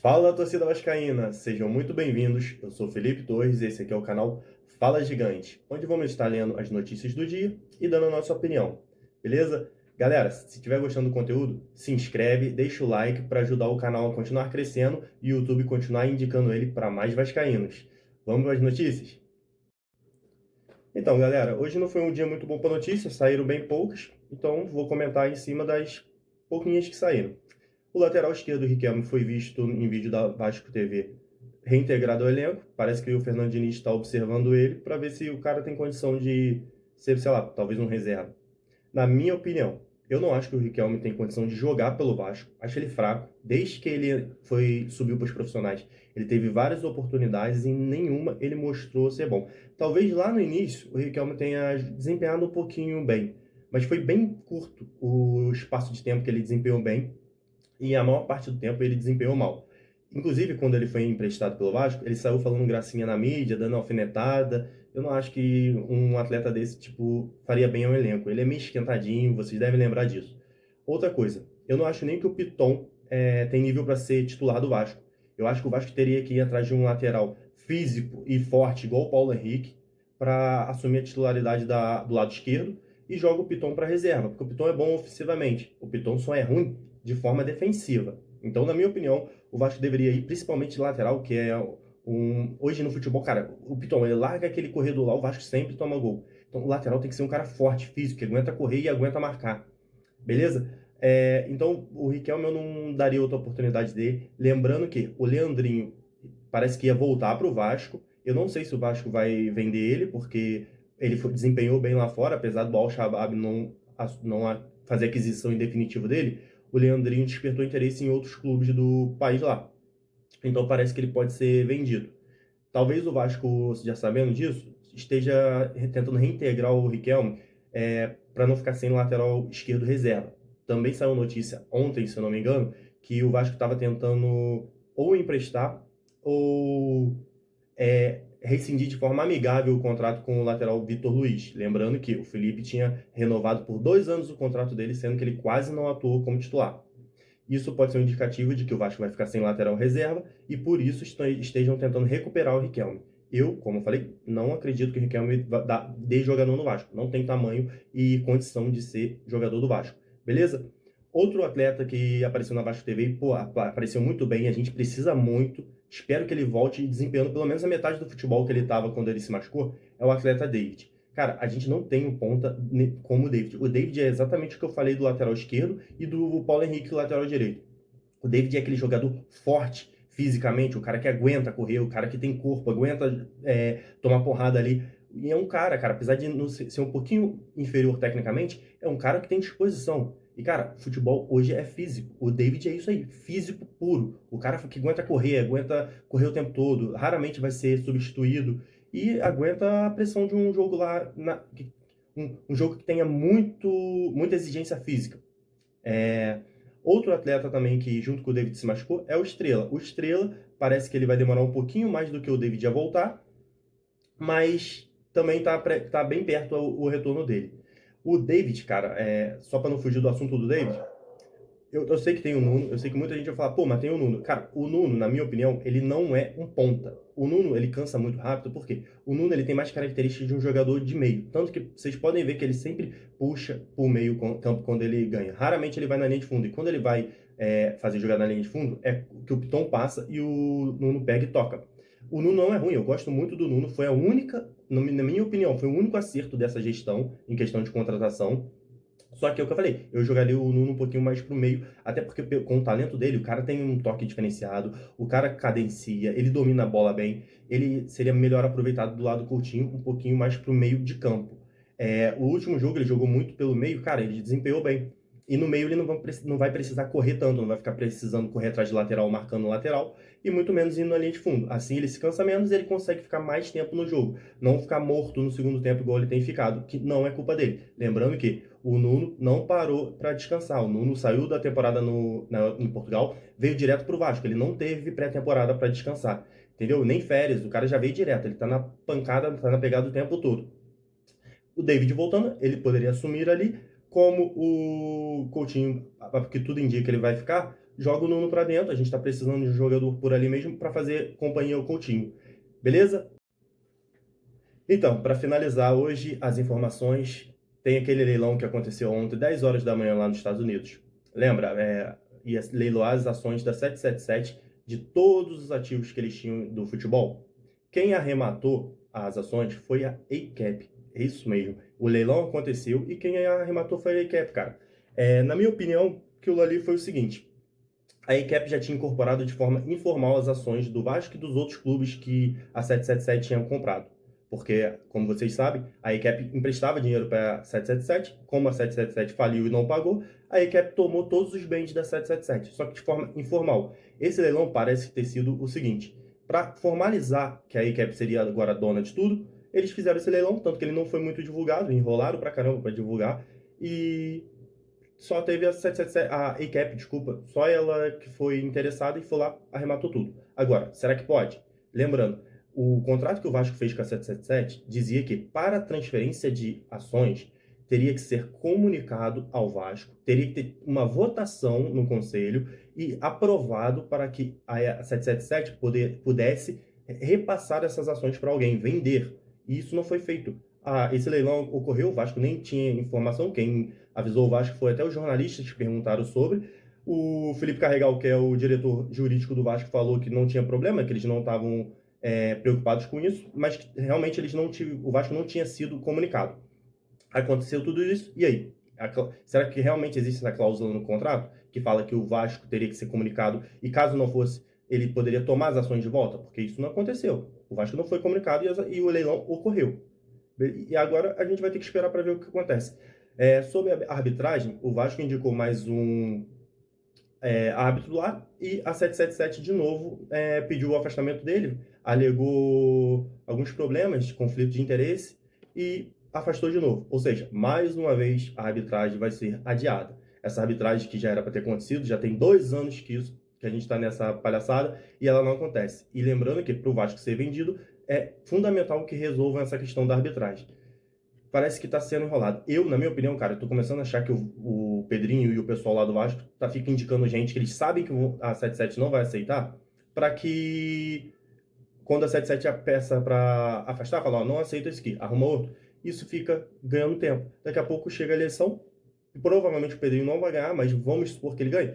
Fala, torcida vascaína! Sejam muito bem-vindos. Eu sou Felipe Torres e esse aqui é o canal Fala Gigante, onde vamos estar lendo as notícias do dia e dando a nossa opinião. Beleza? Galera, se estiver gostando do conteúdo, se inscreve, deixa o like para ajudar o canal a continuar crescendo e o YouTube continuar indicando ele para mais vascaínos. Vamos às notícias? Então, galera, hoje não foi um dia muito bom para notícias, saíram bem poucas, então vou comentar em cima das pouquinhas que saíram. O lateral esquerdo, Riquelme, foi visto em vídeo da Vasco TV reintegrado ao elenco. Parece que o Fernando Diniz está observando ele para ver se o cara tem condição de ser, sei lá, talvez um reserva. Na minha opinião, eu não acho que o Riquelme tem condição de jogar pelo Vasco. Acho ele fraco. Desde que ele subiu para os profissionais, ele teve várias oportunidades e em nenhuma ele mostrou ser bom. Talvez lá no início o Riquelme tenha desempenhado um pouquinho bem, mas foi bem curto o espaço de tempo que ele desempenhou bem e a maior parte do tempo ele desempenhou mal. Inclusive, quando ele foi emprestado pelo Vasco, ele saiu falando gracinha na mídia, dando alfinetada. Eu não acho que um atleta desse tipo faria bem ao elenco. Ele é meio esquentadinho, vocês devem lembrar disso. Outra coisa, eu não acho nem que o Piton tem nível para ser titular do Vasco. Eu acho que o Vasco teria que ir atrás de um lateral físico e forte, igual o Paulo Henrique, para assumir a titularidade do lado esquerdo e joga o Piton para reserva, porque o Piton é bom ofensivamente. O Piton só é ruim de forma defensiva. Então, na minha opinião, o Vasco deveria ir principalmente de lateral, que é hoje no futebol, cara, o Piton, ele larga aquele corredor lá, o Vasco sempre toma gol. Então, o lateral tem que ser um cara forte, físico, que aguenta correr e aguenta marcar. Beleza? Então, o Riquelme eu não daria outra oportunidade dele. Lembrando que o Leandrinho parece que ia voltar para o Vasco. Eu não sei se o Vasco vai vender ele, porque ele desempenhou bem lá fora, apesar do Al-Shabaab não fazer aquisição em definitivo dele. O Leandrinho despertou interesse em outros clubes do país lá. Então parece que ele pode ser vendido. Talvez o Vasco, já sabendo disso, esteja tentando reintegrar o Riquelme para não ficar sem lateral esquerdo reserva. Também saiu notícia ontem, se eu não me engano, que o Vasco estava tentando ou emprestar ou rescindir de forma amigável o contrato com o lateral Vitor Luiz. Lembrando que o Felipe tinha renovado por 2 anos o contrato dele, sendo que ele quase não atuou como titular. Isso pode ser um indicativo de que o Vasco vai ficar sem lateral reserva e por isso estejam tentando recuperar o Riquelme. Eu, como eu falei, não acredito que o Riquelme dê jogador no Vasco. Não tem tamanho e condição de ser jogador do Vasco. Beleza? Outro atleta que apareceu na Vasco TV e, pô, apareceu muito bem, a gente precisa muito, espero que ele volte desempenhando pelo menos a metade do futebol que ele estava quando ele se machucou, é o atleta David. Cara, a gente não tem um ponta como o David. O David é exatamente o que eu falei do lateral esquerdo e do Paulo Henrique, lateral direito. O David é aquele jogador forte fisicamente, o cara que aguenta correr, o cara que tem corpo, aguenta tomar porrada ali. E é um cara, apesar de não ser um pouquinho inferior tecnicamente, é um cara que tem disposição. E, cara, futebol hoje é físico. O David é isso aí, físico puro. O cara que aguenta correr o tempo todo, raramente vai ser substituído e aguenta a pressão de um jogo lá, um jogo que tenha muita exigência física. Outro atleta também que, junto com o David, se machucou é o Estrela. O Estrela parece que ele vai demorar um pouquinho mais do que o David a voltar, mas também tá bem perto o retorno dele. O David, cara, só para não fugir do assunto do David, eu sei que tem o Nuno, eu sei que muita gente vai falar, pô, mas tem o Nuno. Cara, o Nuno, na minha opinião, ele não é um ponta. O Nuno, ele cansa muito rápido, por quê? O Nuno, ele tem mais características de um jogador de meio. Tanto que vocês podem ver que ele sempre puxa pro meio campo quando ele ganha. Raramente ele vai na linha de fundo. E quando ele vai fazer jogada na linha de fundo, é que o Piton passa e o Nuno pega e toca. O Nuno não é ruim, eu gosto muito do Nuno. Foi a única, na minha opinião, foi o único acerto dessa gestão em questão de contratação. Só que é o que eu falei, eu jogaria o Nuno um pouquinho mais pro meio, até porque com o talento dele, o cara tem um toque diferenciado, o cara cadencia, ele domina a bola bem, ele seria melhor aproveitado do lado curtinho, um pouquinho mais pro meio de campo. O último jogo ele jogou muito pelo meio, cara, ele desempenhou bem. E no meio ele não vai precisar correr tanto, não vai ficar precisando correr atrás de lateral, marcando lateral, e muito menos indo na linha de fundo. Assim ele se cansa menos e ele consegue ficar mais tempo no jogo. Não ficar morto no segundo tempo igual ele tem ficado, que não é culpa dele. Lembrando que o Nuno não parou para descansar. O Nuno saiu da temporada em Portugal, veio direto para o Vasco. Ele não teve pré-temporada para descansar. Entendeu? Nem férias, o cara já veio direto. Ele tá na pancada, tá na pegada o tempo todo. O David voltando, ele poderia assumir ali, como o Coutinho, porque tudo indica que ele vai ficar, joga o Nuno para dentro. A gente está precisando de um jogador por ali mesmo para fazer companhia ao Coutinho. Beleza? Então, para finalizar hoje as informações, tem aquele leilão que aconteceu ontem, 10 horas da manhã lá nos Estados Unidos. Lembra? Ia leiloar as ações da 777 de todos os ativos que eles tinham do futebol. Quem arrematou as ações foi a ACAP. É isso mesmo. O leilão aconteceu e quem arrematou foi a ACAP, cara. Na minha opinião, aquilo ali foi o seguinte. A ACAP já tinha incorporado de forma informal as ações do Vasco e dos outros clubes que a 777 tinha comprado. Porque, como vocês sabem, a ACAP emprestava dinheiro para a 777, como a 777 faliu e não pagou, a ACAP tomou todos os bens da 777, só que de forma informal. Esse leilão parece ter sido o seguinte: para formalizar que a ACAP seria agora dona de tudo, eles fizeram esse leilão, tanto que ele não foi muito divulgado, enrolaram pra caramba para divulgar, e só teve a 777, a ACAP, desculpa, só ela que foi interessada e foi lá, arrematou tudo. Agora, será que pode? Lembrando, o contrato que o Vasco fez com a 777 dizia que para a transferência de ações teria que ser comunicado ao Vasco, teria que ter uma votação no conselho e aprovado para que a 777 pudesse repassar essas ações para alguém, vender. E isso não foi feito. Esse leilão ocorreu, o Vasco nem tinha informação, quem avisou o Vasco foi até os jornalistas que perguntaram sobre. O Felipe Carregal, que é o diretor jurídico do Vasco, falou que não tinha problema, que eles não estavam preocupados com isso, mas que realmente o Vasco não tinha sido comunicado. Aconteceu tudo isso, e aí? Será que realmente existe essa cláusula no contrato que fala que o Vasco teria que ser comunicado e caso não fosse, ele poderia tomar as ações de volta? Porque isso não aconteceu. O Vasco não foi comunicado e o leilão ocorreu. E agora a gente vai ter que esperar para ver o que acontece. Sobre a arbitragem, o Vasco indicou mais um árbitro lá e a 777 de novo pediu o afastamento dele, alegou alguns problemas de conflito de interesse e afastou de novo. Ou seja, mais uma vez a arbitragem vai ser adiada. Essa arbitragem que já era para ter acontecido, já tem 2 anos que a gente está nessa palhaçada e ela não acontece. E lembrando que para o Vasco ser vendido, é fundamental que resolvam essa questão da arbitragem. Parece que está sendo enrolado. Eu, na minha opinião, cara, eu tô começando a achar que o Pedrinho e o pessoal lá do Vasco fica indicando gente que eles sabem que a 77 não vai aceitar, para que quando a 77 peça para afastar, fala, ó, não aceita esse aqui, arruma outro. Isso fica ganhando tempo. Daqui a pouco chega a eleição, e provavelmente o Pedrinho não vai ganhar, mas vamos supor que ele ganhe.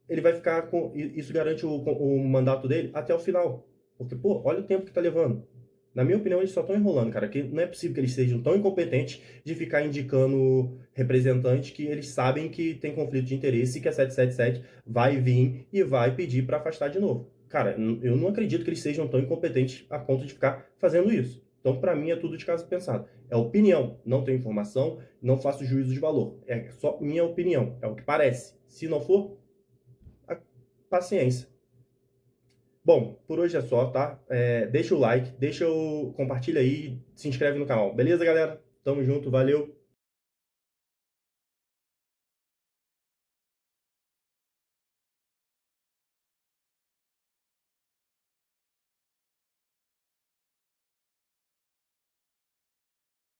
Ele vai ficar com... Isso garante o mandato dele até o final. Porque, pô, olha o tempo que tá levando. Na minha opinião, eles só estão enrolando, cara. Que não é possível que eles sejam tão incompetentes de ficar indicando representantes que eles sabem que tem conflito de interesse e que a 777 vai vir e vai pedir para afastar de novo. Cara, eu não acredito que eles sejam tão incompetentes a ponto de ficar fazendo isso. Então, para mim, é tudo de caso pensado. É opinião, não tenho informação, não faço juízo de valor. É só minha opinião, é o que parece. Se não for, paciência. Bom, por hoje é só, tá? Deixa o like, compartilha aí, se inscreve no canal. Beleza, galera? Tamo junto, valeu!